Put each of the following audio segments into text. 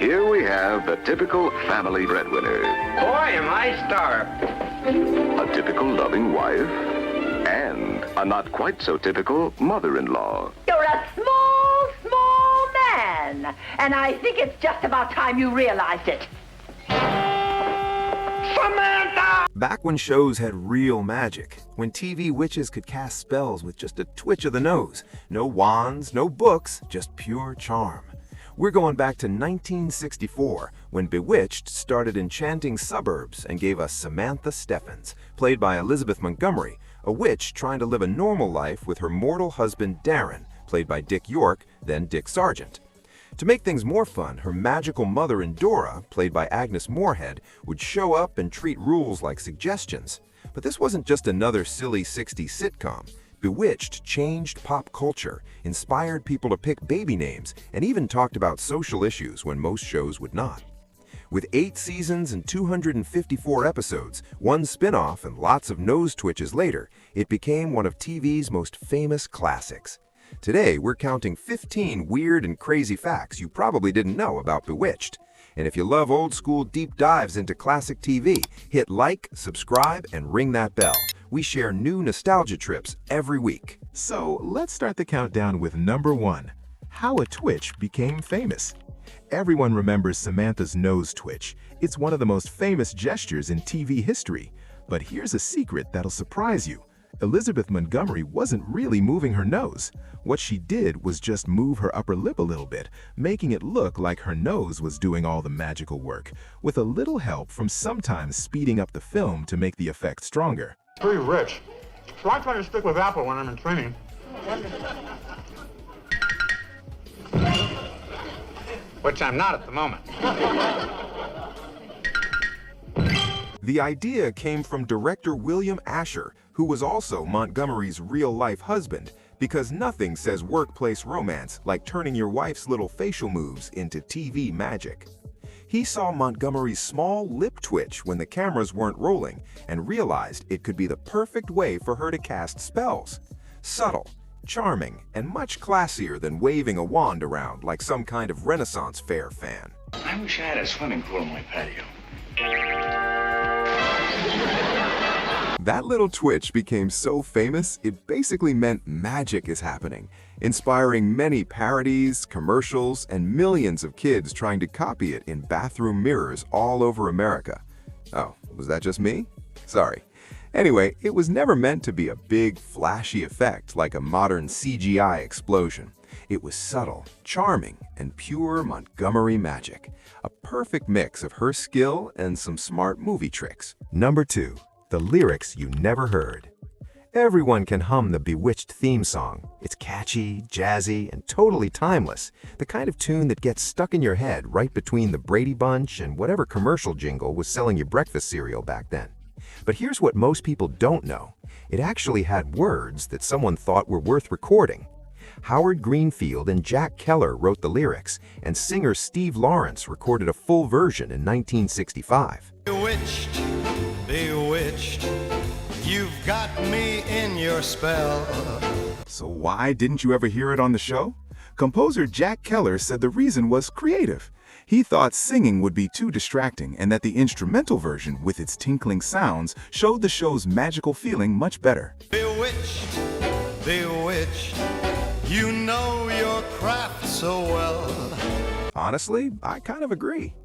here we have the typical family breadwinner. Boy, am I starved. A typical loving wife. And a not quite so typical mother-in-law. You're a small man. And I think it's just about time you realized it. Samantha! Back when shows had real magic, when TV witches could cast spells with just a twitch of the nose. No wands, no books, just pure charm. We're going back to 1964, when Bewitched started enchanting suburbs and gave us Samantha Steffens, played by Elizabeth Montgomery, a witch trying to live a normal life with her mortal husband Darren, played by Dick York, then Dick Sargent. To make things more fun, her magical mother Dora, played by Agnes Moorehead, would show up and treat rules like suggestions. But this wasn't just another silly 60s sitcom. Bewitched changed pop culture, inspired people to pick baby names, and even talked about social issues when most shows would not. With 8 seasons and 254 episodes, one spin-off and lots of nose twitches later, it became one of TV's most famous classics. Today, we're counting 15 weird and crazy facts you probably didn't know about Bewitched. And if you love old-school deep dives into classic TV, hit like, subscribe, and ring that bell. We share new nostalgia trips every week. So let's start the countdown with number 1, how a twitch became famous. Everyone remembers Samantha's nose twitch. It's one of the most famous gestures in TV history. But here's a secret that'll surprise you. Elizabeth Montgomery wasn't really moving her nose. What she did was just move her upper lip a little bit, making it look like her nose was doing all the magical work, with a little help from sometimes speeding up the film to make the effect stronger. Pretty rich. So I try to stick with apple when I'm in training. Which I'm not at the moment. The idea came from director William Asher, who was also Montgomery's real-life husband, because nothing says workplace romance like turning your wife's little facial moves into TV magic. He saw Montgomery's small lip twitch when the cameras weren't rolling and realized it could be the perfect way for her to cast spells. Subtle, charming, and much classier than waving a wand around like some kind of Renaissance fair fan. I wish I had a swimming pool on my patio. That little twitch became so famous, it basically meant magic is happening, inspiring many parodies, commercials, and millions of kids trying to copy it in bathroom mirrors all over America. Oh, was that just me? Sorry. Anyway, it was never meant to be a big, flashy effect like a modern CGI explosion. It was subtle, charming, and pure Montgomery magic. A perfect mix of her skill and some smart movie tricks. Number 2. The lyrics you never heard. Everyone can hum the Bewitched theme song. It's catchy, jazzy, and totally timeless. The kind of tune that gets stuck in your head right between the Brady Bunch and whatever commercial jingle was selling you breakfast cereal back then. But here's what most people don't know. It actually had words that someone thought were worth recording. Howard Greenfield and Jack Keller wrote the lyrics, and singer Steve Lawrence recorded a full version in 1965. Bewitched, bewitched, you've got me in your spell. So why didn't you ever hear it on the show? Composer Jack Keller said the reason was creative. He thought singing would be too distracting and that the instrumental version with its tinkling sounds showed the show's magical feeling much better. Bewitched, bewitched, you know your craft so well. Honestly, I kind of agree.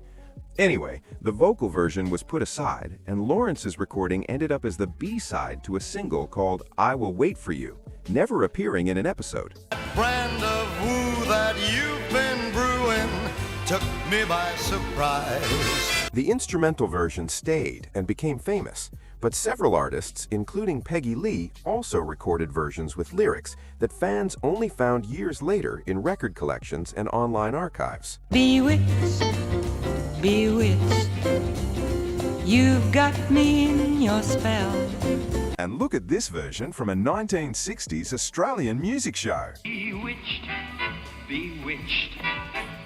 Anyway, the vocal version was put aside, and Lawrence's recording ended up as the B-side to a single called I Will Wait For You, never appearing in an episode. That brand of woo that you've been brewing took me by surprise. The instrumental version stayed and became famous, but several artists, including Peggy Lee, also recorded versions with lyrics that fans only found years later in record collections and online archives. Bewitched, bewitched, you've got me in your spell. And look at this version from a 1960s Australian music show. Bewitched, bewitched,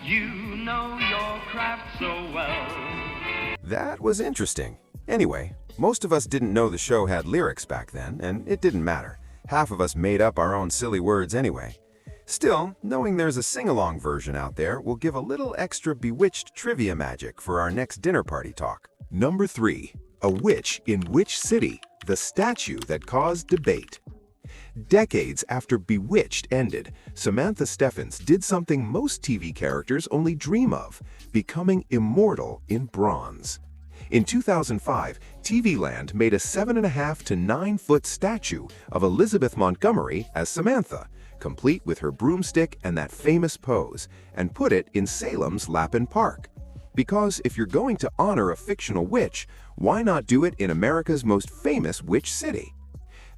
you know your craft so well. That was interesting. Anyway, most of us didn't know the show had lyrics back then, and it didn't matter. Half of us made up our own silly words anyway. Still, knowing there's a sing-along version out there will give a little extra Bewitched trivia magic for our next dinner party talk. Number 3. A witch in which city? The statue that caused debate. Decades after Bewitched ended, Samantha Steffens did something most TV characters only dream of, becoming immortal in bronze. In 2005, TV Land made a 7.5 to 9-foot statue of Elizabeth Montgomery as Samantha, complete with her broomstick and that famous pose, and put it in Salem's Lapin Park. Because if you're going to honor a fictional witch, why not do it in America's most famous witch city?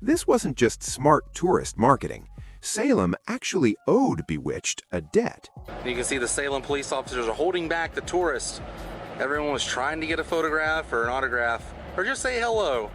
This wasn't just smart tourist marketing. Salem actually owed Bewitched a debt. You can see the Salem police officers are holding back the tourists. Everyone was trying to get a photograph or an autograph, or just say hello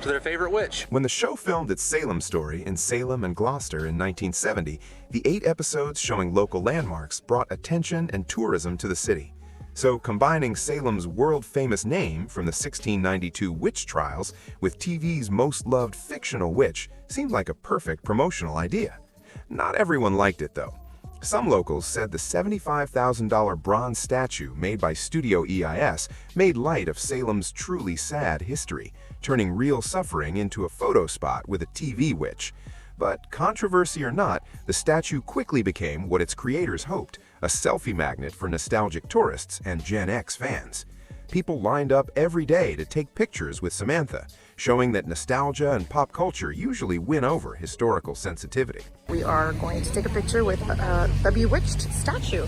to their favorite witch. When the show filmed its Salem story in Salem and Gloucester in 1970, the 8 episodes showing local landmarks brought attention and tourism to the city. So combining Salem's world-famous name from the 1692 witch trials with TV's most loved fictional witch seemed like a perfect promotional idea. Not everyone liked it, though. Some locals said the $75,000 bronze statue made by Studio EIS made light of Salem's truly sad history, turning real suffering into a photo spot with a TV witch. But controversy or not, the statue quickly became what its creators hoped, a selfie magnet for nostalgic tourists and Gen X fans. People lined up every day to take pictures with Samantha, showing that nostalgia and pop culture usually win over historical sensitivity. We are going to take a picture with the Bewitched statue.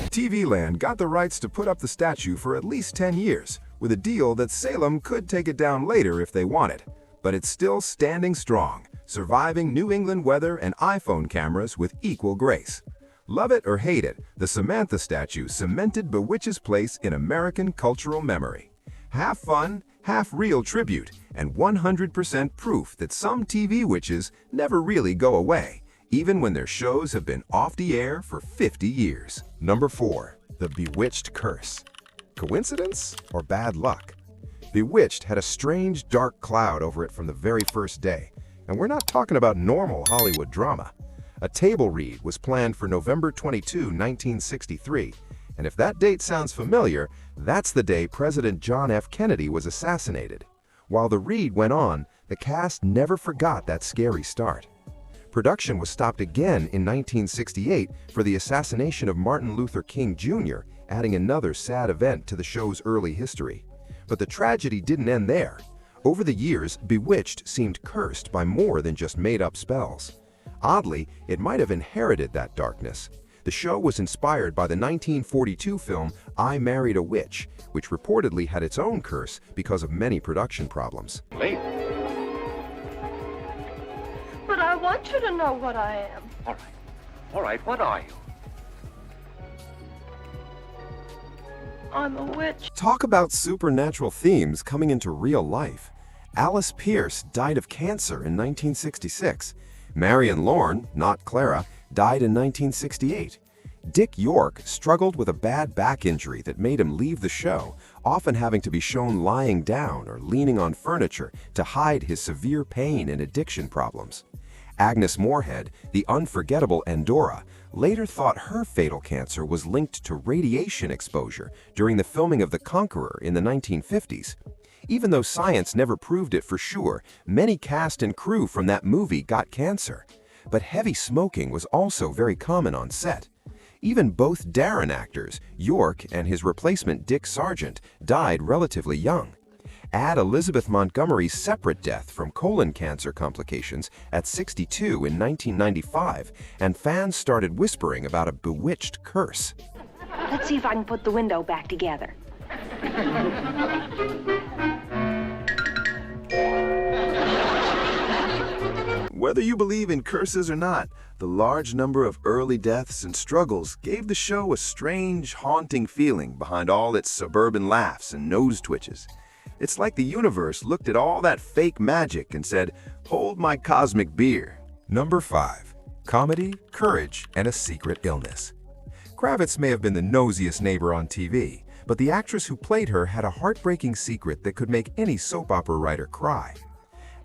TV Land got the rights to put up the statue for at least 10 years, with a deal that Salem could take it down later if they wanted. But it's still standing strong, surviving New England weather and iPhone cameras with equal grace. Love it or hate it, the Samantha statue cemented Bewitched's place in American cultural memory. Half fun, half real tribute, and 100% proof that some TV witches never really go away, even when their shows have been off the air for 50 years. Number 4. The Bewitched Curse. Coincidence or bad luck? Bewitched had a strange dark cloud over it from the very first day, and we're not talking about normal Hollywood drama. A table read was planned for November 22, 1963, and if that date sounds familiar, that's the day President John F. Kennedy was assassinated. While the read went on, the cast never forgot that scary start. Production was stopped again in 1968 for the assassination of Martin Luther King Jr., adding another sad event to the show's early history. But the tragedy didn't end there. Over the years, Bewitched seemed cursed by more than just made-up spells. Oddly, it might have inherited that darkness. The show was inspired by the 1942 film I Married a Witch, which reportedly had its own curse because of many production problems. Late. But I want you to know what I am. All right. All right, what are you? I'm a witch. Talk about supernatural themes coming into real life. Alice Pierce died of cancer in 1966. Marion Lorne, not Clara, died in 1968. Dick York struggled with a bad back injury that made him leave the show, often having to be shown lying down or leaning on furniture to hide his severe pain and addiction problems. Agnes Moorehead, the unforgettable Endora, later thought her fatal cancer was linked to radiation exposure during the filming of The Conqueror in the 1950s. Even though science never proved it for sure, many cast and crew from that movie got cancer. But heavy smoking was also very common on set. Even both Darren actors, York and his replacement Dick Sargent, died relatively young. Add Elizabeth Montgomery's separate death from colon cancer complications at 62 in 1995, and fans started whispering about a bewitched curse. Let's see if I can put the window back together. Whether you believe in curses or not, the large number of early deaths and struggles gave the show a strange, haunting feeling behind all its suburban laughs and nose twitches. It's like the universe looked at all that fake magic and said, "Hold my cosmic beer." Number 5. Comedy, courage, and a secret illness. Kravitz may have been the nosiest neighbor on TV, but the actress who played her had a heartbreaking secret that could make any soap opera writer cry.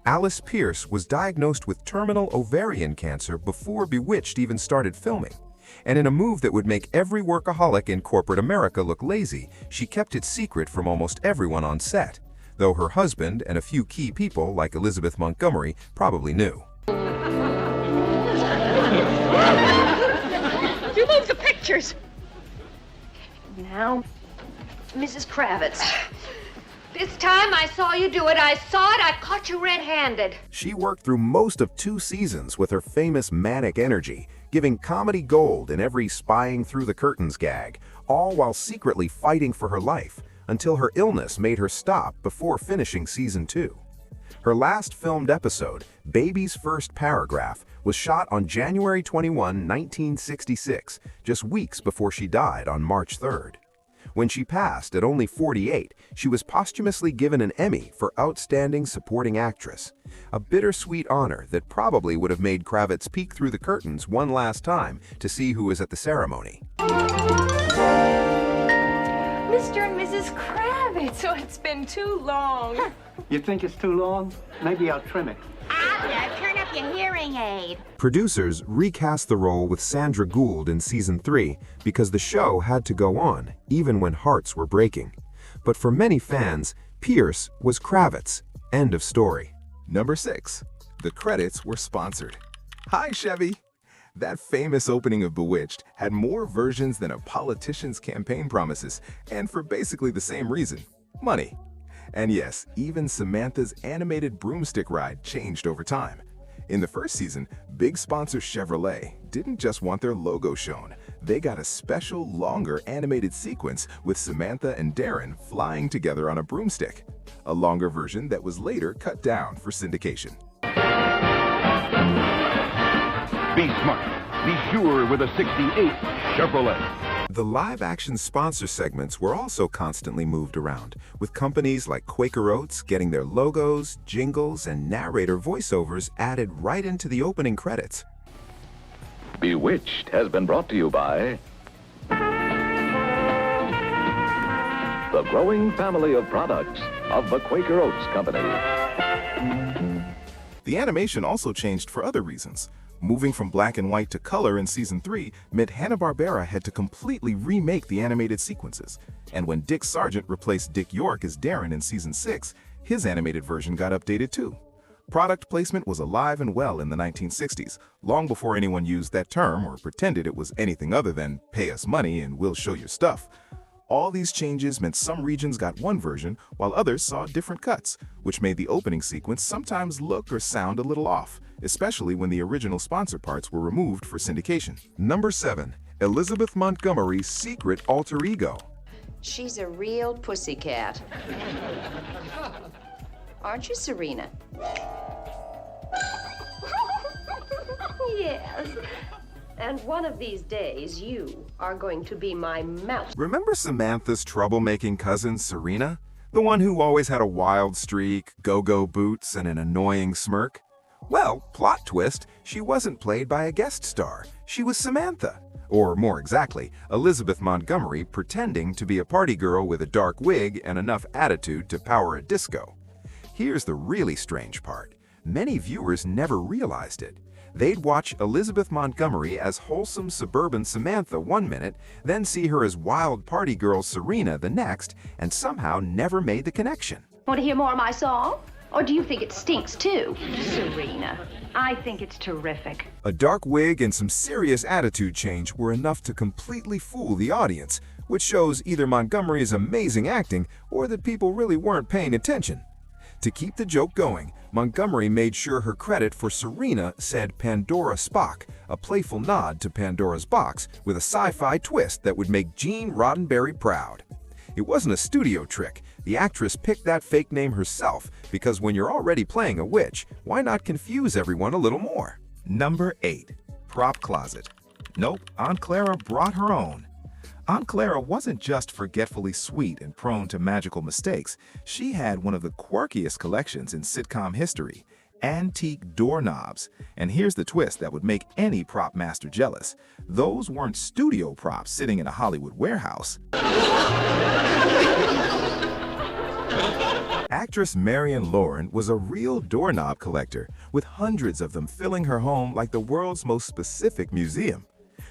Alice Pierce was diagnosed with terminal ovarian cancer before Bewitched even started filming. And in a move that would make every workaholic in corporate America look lazy, she kept it secret from almost everyone on set, though her husband and a few key people like Elizabeth Montgomery probably knew. You moved the pictures. Now, Mrs. Kravitz. This time I saw you do it. I saw it. I caught you red-handed. She worked through most of 2 seasons with her famous manic energy, giving comedy gold in every spying through the curtains gag, all while secretly fighting for her life, until her illness made her stop before finishing season 2. Her last filmed episode, Baby's First Paragraph, was shot on January 21, 1966, just weeks before she died on March 3rd. When she passed at only 48, she was posthumously given an Emmy for Outstanding Supporting Actress, a bittersweet honor that probably would have made Kravitz peek through the curtains one last time to see who was at the ceremony. Mr. and Mrs. Kravitz. Oh, it's been too long. You think it's too long? Maybe I'll trim it. Turn up your hearing aid. Producers recast the role with Sandra Gould in season 3 because the show had to go on, even when hearts were breaking. But for many fans, Pierce was Kravitz. End of story. Number 6. The credits were sponsored. Hi, Chevy! That famous opening of Bewitched had more versions than a politician's campaign promises, and for basically the same reason: money. And yes, even Samantha's animated broomstick ride changed over time. In the first season, big sponsor Chevrolet didn't just want their logo shown. They got a special, longer animated sequence with Samantha and Darren flying together on a broomstick, a longer version that was later cut down for syndication. Be smart. Be sure with a 68 Chevrolet. The live-action sponsor segments were also constantly moved around, with companies like Quaker Oats getting their logos, jingles, and narrator voiceovers added right into the opening credits. Bewitched has been brought to you by the growing family of products of the Quaker Oats Company. The animation also changed for other reasons. Moving from black and white to color in season 3 meant Hanna-Barbera had to completely remake the animated sequences. And when Dick Sargent replaced Dick York as Darren in season 6, his animated version got updated too. Product placement was alive and well in the 1960s, long before anyone used that term or pretended it was anything other than "pay us money and we'll show your stuff." All these changes meant some regions got one version while others saw different cuts, which made the opening sequence sometimes look or sound a little off, especially when the original sponsor parts were removed for syndication. Number 7. Elizabeth Montgomery's secret alter ego. She's a real pussycat. Aren't you, Serena? Yes. And one of these days, you are going to be my mouse. Remember Samantha's troublemaking cousin, Serena? The one who always had a wild streak, go-go boots, and an annoying smirk? Well, plot twist, she wasn't played by a guest star. She was Samantha. Or more exactly, Elizabeth Montgomery pretending to be a party girl with a dark wig and enough attitude to power a disco. Here's the really strange part. Many viewers never realized it. They'd watch Elizabeth Montgomery as wholesome suburban Samantha one minute, then see her as wild party girl Serena the next, and somehow never made the connection. Want to hear more of my song? Or do you think it stinks too, Serena? I think it's terrific. A dark wig and some serious attitude change were enough to completely fool the audience, which shows either Montgomery's amazing acting or that people really weren't paying attention. To keep the joke going, Montgomery made sure her credit for Serena said Pandora Spock, a playful nod to Pandora's Box with a sci-fi twist that would make Gene Roddenberry proud. It wasn't a studio trick. The actress picked that fake name herself because when you're already playing a witch, why not confuse everyone a little more? Number 8. Prop closet. Nope, Aunt Clara brought her own. Aunt Clara wasn't just forgetfully sweet and prone to magical mistakes. She had one of the quirkiest collections in sitcom history, antique doorknobs. And here's the twist that would make any prop master jealous. Those weren't studio props sitting in a Hollywood warehouse. Actress Marion Lauren was a real doorknob collector, with hundreds of them filling her home like the world's most specific museum.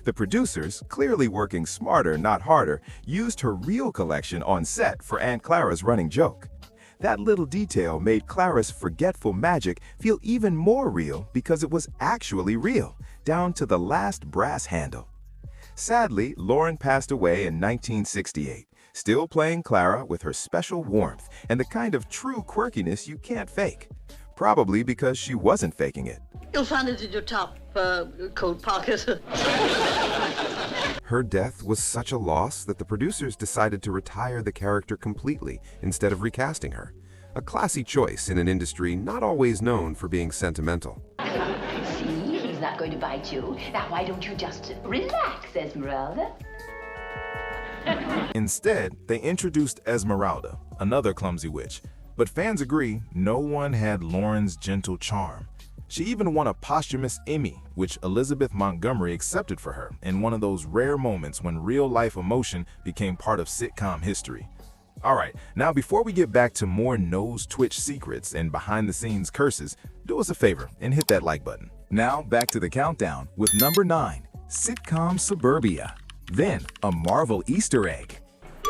The producers, clearly working smarter, not harder, used her real collection on set for Aunt Clara's running joke. That little detail made Clara's forgetful magic feel even more real because it was actually real, down to the last brass handle. Sadly, Lauren passed away in 1968, still playing Clara with her special warmth and the kind of true quirkiness you can't fake. Probably because she wasn't faking it. You'll find it in your top coat pocket. Her death was such a loss that the producers decided to retire the character completely instead of recasting her. A classy choice in an industry not always known for being sentimental. See, he's not going to bite you. Now, why don't you just relax, Esmeralda? Instead, they introduced Esmeralda, another clumsy witch. But fans agree, no one had Lauren's gentle charm. She even won a posthumous Emmy, which Elizabeth Montgomery accepted for her in one of those rare moments when real-life emotion became part of sitcom history. Alright, now before we get back to more nose twitch secrets and behind-the-scenes curses, do us a favor and hit that like button. Now back to the countdown with number 9, Sitcom Suburbia. Then, a Marvel Easter egg.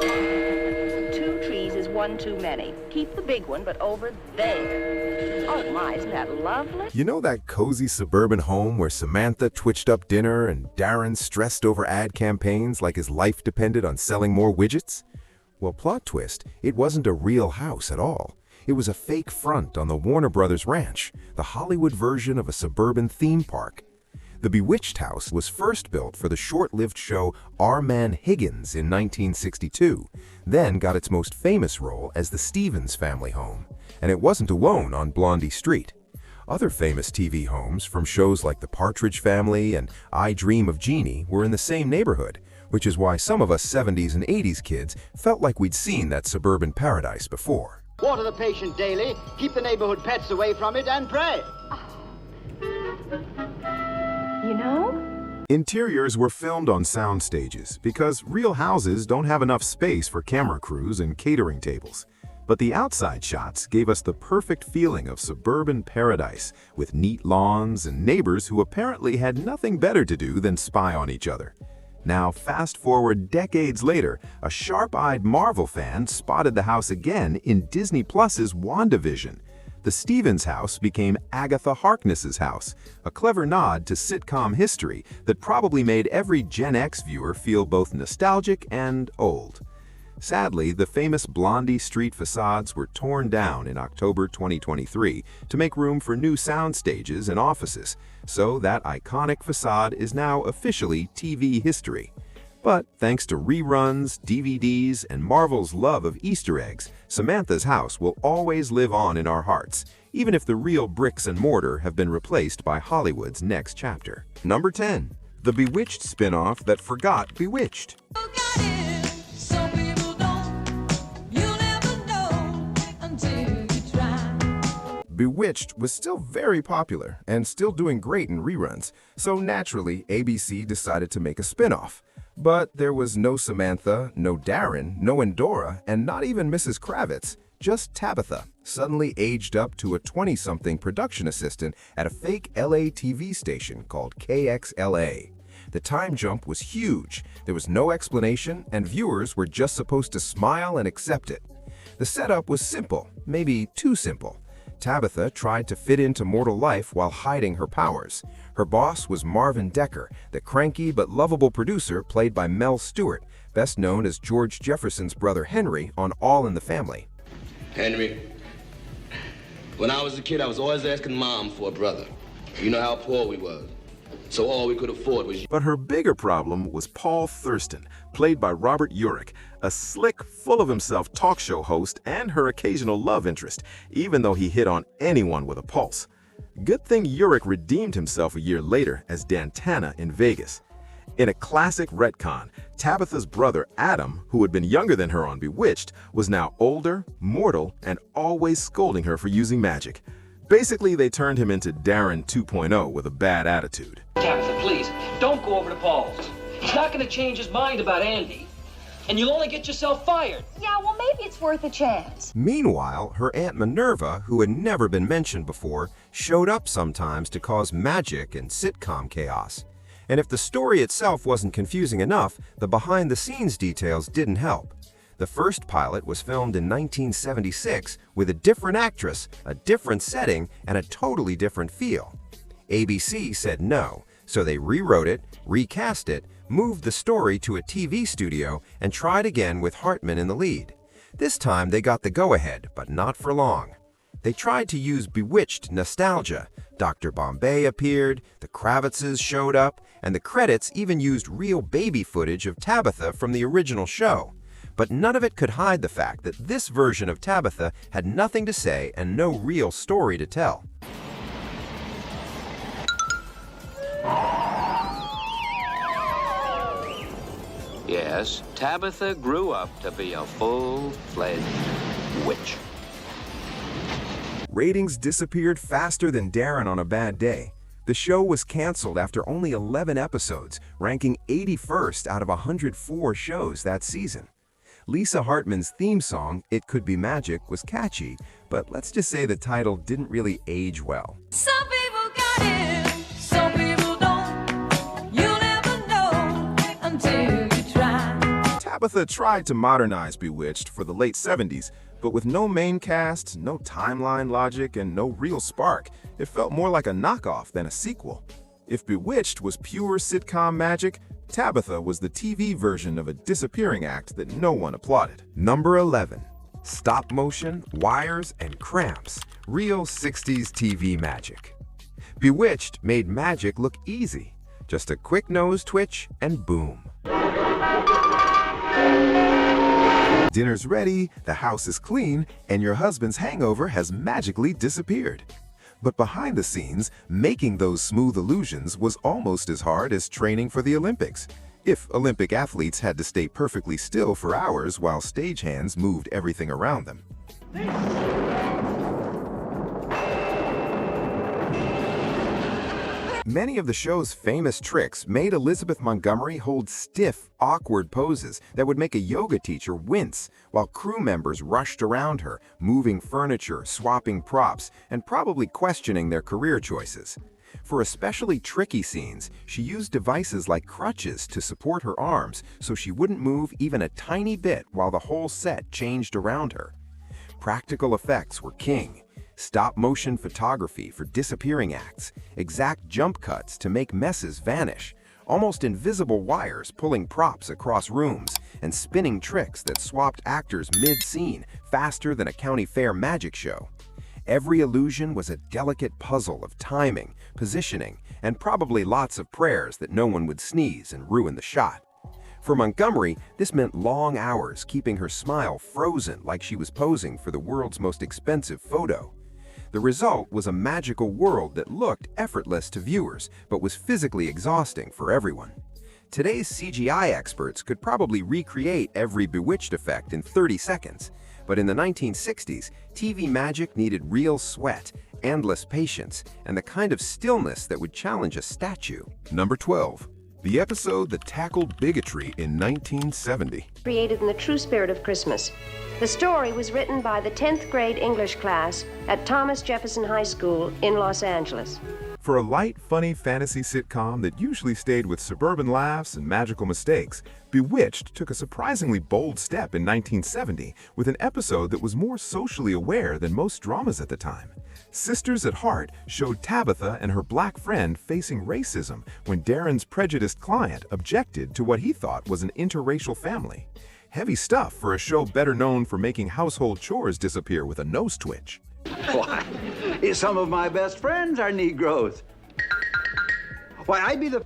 2 trees is one too many. Keep the big one, but over there. Oh my, isn't that lovely? You know that cozy suburban home where Samantha twitched up dinner and Darren stressed over ad campaigns like his life depended on selling more widgets? Well, plot twist, it wasn't a real house at all. It was a fake front on the Warner Brothers ranch, the Hollywood version of a suburban theme park. The Bewitched house was first built for the short-lived show Our Man Higgins in 1962, then got its most famous role as the Stevens family home, and it wasn't alone on Blondie Street. Other famous TV homes from shows like The Partridge Family and I Dream of Jeannie were in the same neighborhood, which is why some of us 70s and 80s kids felt like we'd seen that suburban paradise before. Water the patient daily, keep the neighborhood pets away from it, and pray. You know? Interiors were filmed on sound stages because real houses don't have enough space for camera crews and catering tables. But the outside shots gave us the perfect feeling of suburban paradise, with neat lawns and neighbors who apparently had nothing better to do than spy on each other. Now, fast forward decades later, a sharp-eyed Marvel fan spotted the house again in Disney Plus's WandaVision. The Stevens house became Agatha Harkness's house, a clever nod to sitcom history that probably made every Gen X viewer feel both nostalgic and old. Sadly, the famous Blondie Street facades were torn down in October 2023 to make room for new sound stages and offices, so that iconic facade is now officially TV history. But thanks to reruns, DVDs, and Marvel's love of Easter eggs, Samantha's house will always live on in our hearts, even if the real bricks and mortar have been replaced by Hollywood's next chapter. Number 10. The Bewitched spin-off that forgot Bewitched. Bewitched was still very popular and still doing great in reruns, so naturally ABC decided to make a spin-off. But there was no Samantha, no Darren, no Endora, and not even Mrs. Kravitz, just Tabitha, suddenly aged up to a 20-something production assistant at a fake LA TV station called KXLA. The time jump was huge, there was no explanation, and viewers were just supposed to smile and accept it. The setup was simple, maybe too simple. Tabitha tried to fit into mortal life while hiding her powers. Her boss was Marvin Decker, the cranky but lovable producer played by Mel Stewart, best known as George Jefferson's brother Henry on All in the Family. Henry, when I was a kid, I was always asking Mom for a brother. You know how poor we was. So all we could afford was... But her bigger problem was Paul Thurston, played by Robert Urich, a slick, full-of-himself talk show host and her occasional love interest, even though he hit on anyone with a pulse. Good thing Urich redeemed himself a year later as Dantana in Vegas. In a classic retcon, Tabitha's brother Adam, who had been younger than her on Bewitched, was now older, mortal, and always scolding her for using magic. Basically, they turned him into Darren 2.0 with a bad attitude. Tabitha, please, don't go over to Paul's. He's not going to change his mind about Andy. and you'll only get yourself fired. Yeah, well, maybe it's worth a chance. Meanwhile, her Aunt Minerva, who had never been mentioned before, showed up sometimes to cause magic and sitcom chaos. And if the story itself wasn't confusing enough, the behind-the-scenes details didn't help. The first pilot was filmed in 1976 with a different actress, a different setting, and a totally different feel. ABC said no, so they rewrote it, recast it, moved the story to a TV studio, and tried again with Hartman in the lead. This time they got the go-ahead, but not for long. They tried to use Bewitched nostalgia. Dr. Bombay appeared, the Kravitzes showed up, and the credits even used real baby footage of Tabitha from the original show. But none of it could hide the fact that this version of Tabitha had nothing to say and no real story to tell. Yes, Tabitha grew up to be a full-fledged witch. Ratings disappeared faster than Darren on a bad day. The show was canceled after only 11 episodes, ranking 81st out of 104 shows that season. Lisa Hartman's theme song, It Could Be Magic, was catchy, but let's just say the title didn't really age well. Some people got it, some people don't. You'll never know until you try. Tabitha tried to modernize Bewitched for the late 70s, but with no main cast, no timeline logic, and no real spark, it felt more like a knockoff than a sequel. If Bewitched was pure sitcom magic, Tabitha was the TV version of a disappearing act that no one applauded. Number 11. Stop motion, wires, and cramps. Real 60s TV magic. Bewitched made magic look easy. Just a quick nose twitch and boom. Dinner's ready, the house is clean, and your husband's hangover has magically disappeared. But behind the scenes, making those smooth illusions was almost as hard as training for the Olympics. If Olympic athletes had to stay perfectly still for hours while stagehands moved everything around them. Many of the show's famous tricks made Elizabeth Montgomery hold stiff, awkward poses that would make a yoga teacher wince, while crew members rushed around her, moving furniture, swapping props, and probably questioning their career choices. For especially tricky scenes, she used devices like crutches to support her arms so she wouldn't move even a tiny bit while the whole set changed around her. Practical effects were king. Stop-motion photography for disappearing acts, exact jump cuts to make messes vanish, almost invisible wires pulling props across rooms, and spinning tricks that swapped actors mid-scene faster than a county fair magic show. Every illusion was a delicate puzzle of timing, positioning, and probably lots of prayers that no one would sneeze and ruin the shot. For Montgomery, this meant long hours keeping her smile frozen like she was posing for the world's most expensive photo. The result was a magical world that looked effortless to viewers, but was physically exhausting for everyone. Today's CGI experts could probably recreate every Bewitched effect in 30 seconds, but in the 1960s, TV magic needed real sweat, endless patience, and the kind of stillness that would challenge a statue. Number 12. The episode that tackled bigotry in 1970. Created in the true spirit of Christmas. The story was written by the 10th grade English class at Thomas Jefferson High School in Los Angeles. For a light, funny fantasy sitcom that usually stayed with suburban laughs and magical mistakes, Bewitched took a surprisingly bold step in 1970 with an episode that was more socially aware than most dramas at the time. Sisters at Heart showed Tabitha and her black friend facing racism when Darren's prejudiced client objected to what he thought was an interracial family. Heavy stuff for a show better known for making household chores disappear with a nose twitch. Why, some of my best friends are Negroes. Why, I'd be the...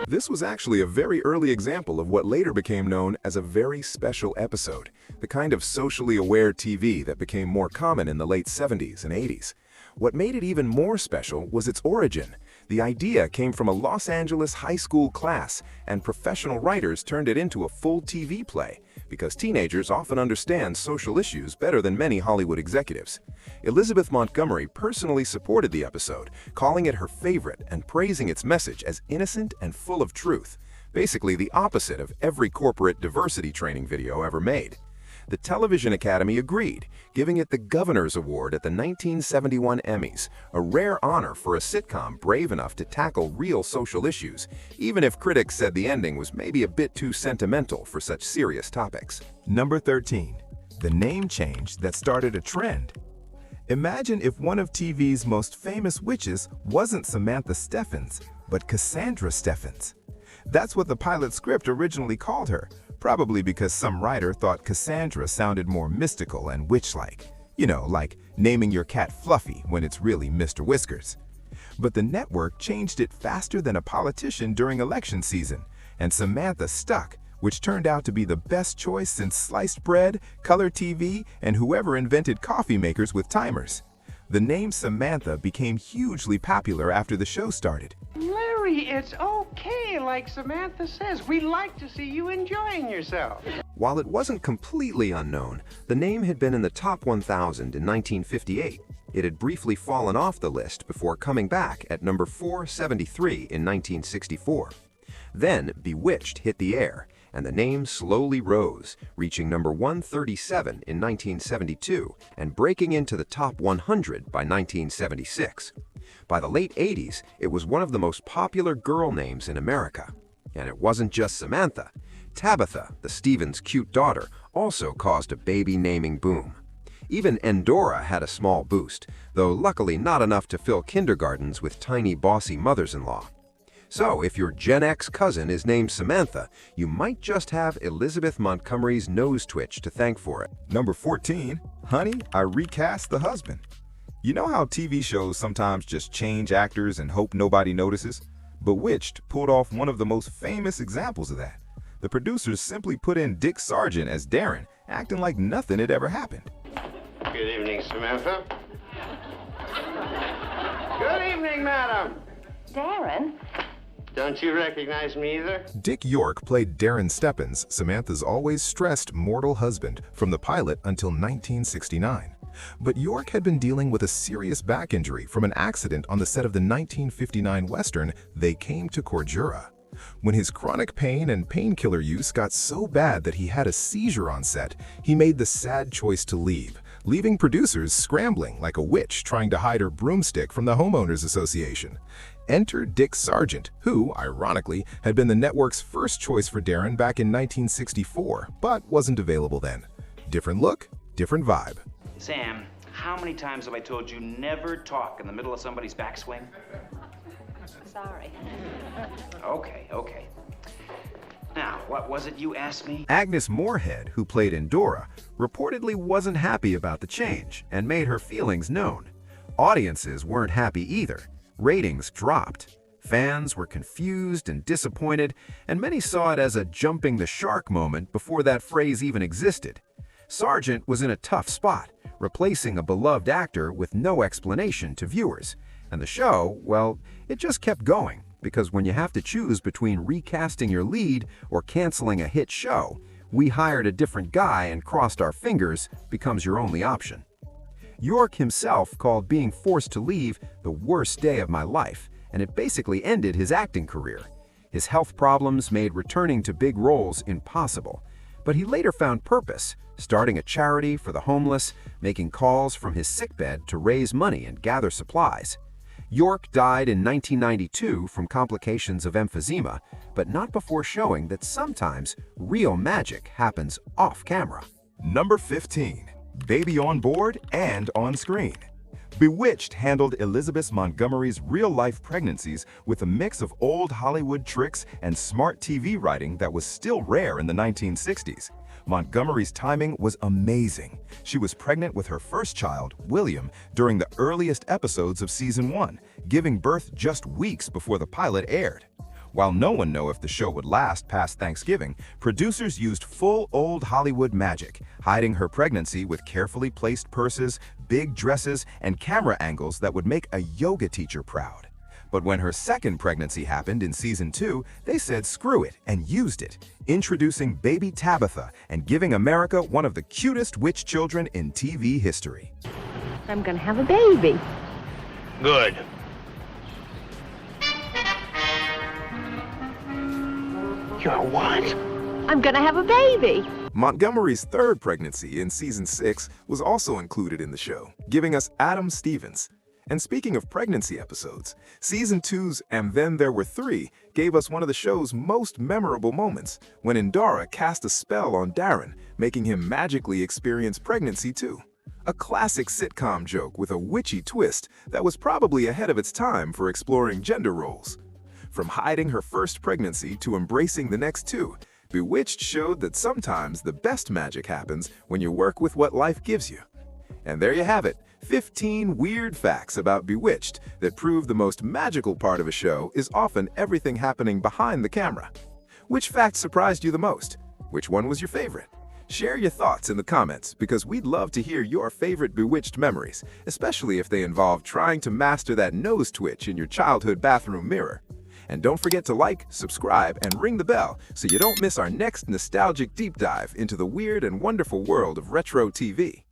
This was actually a very early example of what later became known as a very special episode, the kind of socially aware TV that became more common in the late 70s and 80s. What made it even more special was its origin. The idea came from a Los Angeles high school class, and professional writers turned it into a full TV play, because teenagers often understand social issues better than many Hollywood executives. Elizabeth Montgomery personally supported the episode, calling it her favorite and praising its message as innocent and full of truth. basically the opposite of every corporate diversity training video ever made. The Television Academy agreed, giving it the Governor's Award at the 1971 Emmys, a rare honor for a sitcom brave enough to tackle real social issues, even if critics said the ending was maybe a bit too sentimental for such serious topics. Number 13. The name change that started a trend. Imagine if one of TV's most famous witches wasn't Samantha Steffens, but Cassandra Steffens. That's what the pilot script originally called her, probably because some writer thought Cassandra sounded more mystical and witch-like. You know, like naming your cat Fluffy when it's really Mr. Whiskers. But the network changed it faster than a politician during election season, and Samantha stuck, which turned out to be the best choice since sliced bread, color TV, and whoever invented coffee makers with timers. The name Samantha became hugely popular after the show started. Larry, it's okay, like Samantha says. We like to see you enjoying yourself. While it wasn't completely unknown, the name had been in the top 1,000 in 1958. It had briefly fallen off the list before coming back at number 473 in 1964. Then Bewitched hit the air, and the name slowly rose, reaching number 137 in 1972 and breaking into the top 100 by 1976. By the late 80s, it was one of the most popular girl names in America. And it wasn't just Samantha. Tabitha, the Stevens' cute daughter, also caused a baby naming boom. Even Endora had a small boost, though luckily not enough to fill kindergartens with tiny bossy mothers-in-law. So if your Gen X cousin is named Samantha, you might just have Elizabeth Montgomery's nose twitch to thank for it. Number 14. Honey, I recast the husband. You know how TV shows sometimes just change actors and hope nobody notices? Bewitched pulled off one of the most famous examples of that. The producers simply put in Dick Sargent as Darren, acting like nothing had ever happened. Good evening, Samantha. Good evening, madam. Darren? Don't you recognize me either? Dick York played Darren Steppens, Samantha's always stressed mortal husband, from the pilot until 1969. But York had been dealing with a serious back injury from an accident on the set of the 1959 Western They Came to Cordura. When his chronic pain and painkiller use got so bad that he had a seizure on set, he made the sad choice to leave, leaving producers scrambling like a witch trying to hide her broomstick from the Homeowners Association. Enter Dick Sargent, who, ironically, had been the network's first choice for Darren back in 1964, but wasn't available then. Different look, different vibe. Sam, how many times have I told you never talk in the middle of somebody's backswing? Sorry. Okay. Now, what was it you asked me? Agnes Moorehead, who played Endora, reportedly wasn't happy about the change and made her feelings known. Audiences weren't happy either. Ratings dropped. Fans were confused and disappointed, and many saw it as a jumping the shark moment before that phrase even existed. Sargent was in a tough spot, replacing a beloved actor with no explanation to viewers. And the show, well, it just kept going, because when you have to choose between recasting your lead or canceling a hit show, We Hired a Different Guy and Crossed Our Fingers becomes your only option. York himself called being forced to leave the worst day of my life, and it basically ended his acting career. His health problems made returning to big roles impossible, but he later found purpose, starting a charity for the homeless, making calls from his sickbed to raise money and gather supplies. York died in 1992 from complications of emphysema, but not before showing that sometimes real magic happens off camera. Number 15. Baby on board and on screen. Bewitched handled Elizabeth Montgomery's real-life pregnancies with a mix of old Hollywood tricks and smart TV writing that was still rare in the 1960s. Montgomery's timing was amazing. She was pregnant with her first child, William, during the earliest episodes of season 1, giving birth just weeks before the pilot aired. While no one knew if the show would last past Thanksgiving, producers used full old Hollywood magic, hiding her pregnancy with carefully placed purses, big dresses, and camera angles that would make a yoga teacher proud. But when her second pregnancy happened in season 2, they said screw it and used it, introducing baby Tabitha and giving America one of the cutest witch children in TV history. I'm gonna have a baby. Good. You're what? I'm gonna have a baby. Montgomery's third pregnancy in season 6 was also included in the show, giving us Adam Stevens. And speaking of pregnancy episodes, season 2's And Then There Were Three gave us one of the show's most memorable moments when Indara cast a spell on Darren, making him magically experience pregnancy too. A classic sitcom joke with a witchy twist that was probably ahead of its time for exploring gender roles. From hiding her first pregnancy to embracing the next two, Bewitched showed that sometimes the best magic happens when you work with what life gives you. And there you have it, 15 weird facts about Bewitched that prove the most magical part of a show is often everything happening behind the camera. Which fact surprised you the most? Which one was your favorite? Share your thoughts in the comments because we'd love to hear your favorite Bewitched memories, especially if they involve trying to master that nose twitch in your childhood bathroom mirror. And don't forget to like, subscribe, and ring the bell so you don't miss our next nostalgic deep dive into the weird and wonderful world of retro TV.